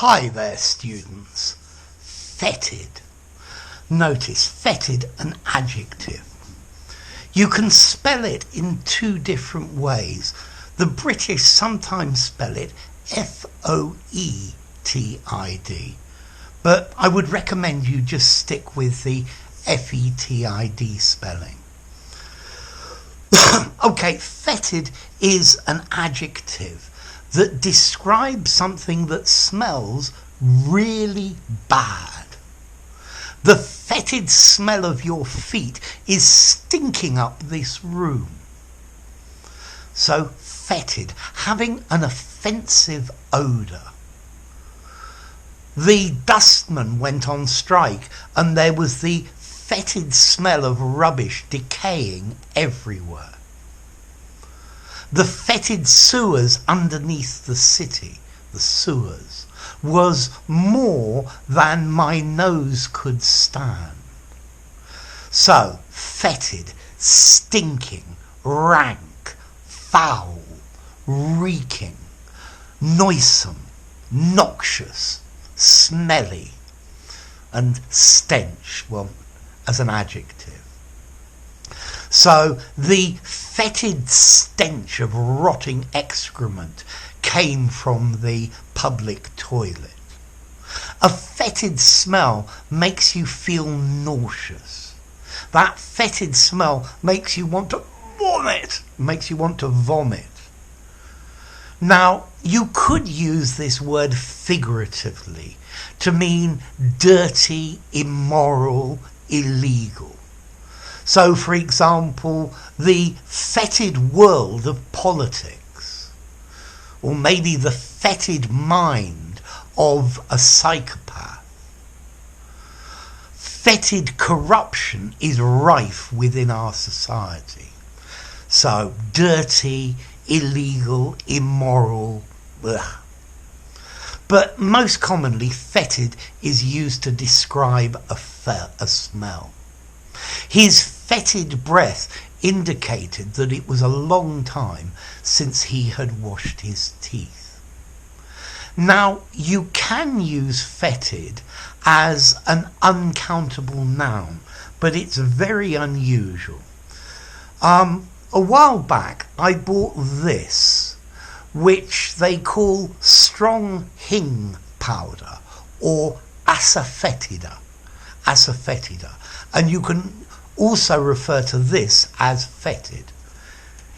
Hi there, students. Fetid. Notice, fetid, an adjective. You can spell it in two different ways. The British sometimes spell it Foetid, but I would recommend you just stick with the Fetid spelling. Okay, fetid is an adjective that describes something that smells really bad. The fetid smell of your feet is stinking up this room. So fetid, having an offensive odour. The dustman went on strike and there was the fetid smell of rubbish decaying everywhere. The fetid sewers underneath the city, the sewers, was more than my nose could stand. So, fetid, stinking, rank, foul, reeking, noisome, noxious, smelly, and stench, well, as an adjective. So the fetid stench of rotting excrement came from the public toilet. A fetid smell makes you feel nauseous. That fetid smell makes you want to vomit. Now, you could use this word figuratively to mean dirty, immoral, illegal. So, for example, the fetid world of politics, or maybe the fetid mind of a psychopath. Fetid corruption is rife within our society. So, dirty, illegal, immoral, ugh. But most commonly, fetid is used to describe a smell. His fetid breath indicated that it was a long time since he had washed his teeth. Now, you can use fetid as an uncountable noun, but it's very unusual. A while back, I bought this, which they call strong hing powder, or asafoetida, and you can also refer to this as fetid.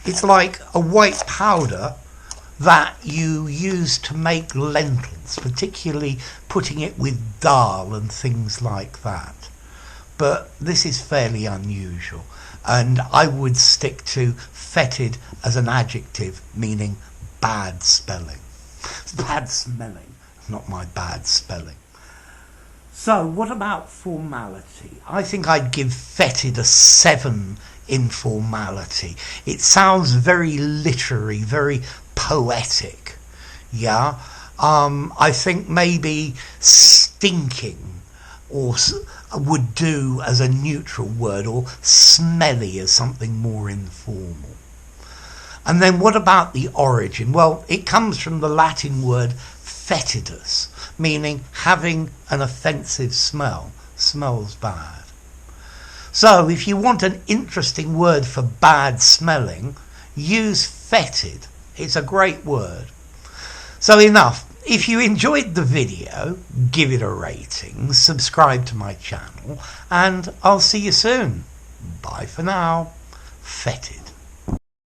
It's like a white powder that you use to make lentils, particularly putting it with dal and things like that. But this is fairly unusual, and I would stick to fetid as an adjective meaning bad spelling. Bad smelling, not my bad spelling. So, what about formality? I think I'd give fetid a 7 in formality. It sounds very literary, very poetic. Yeah? I think maybe stinking or would do as a neutral word, or smelly as something more informal. And then what about the origin? Well, it comes from the Latin word fetidus, meaning having an offensive smell, smells bad. So if you want an interesting word for bad smelling, use fetid. It's a great word. So enough. If you enjoyed the video, give it a rating, subscribe to my channel, and I'll see you soon. Bye for now. Fetid.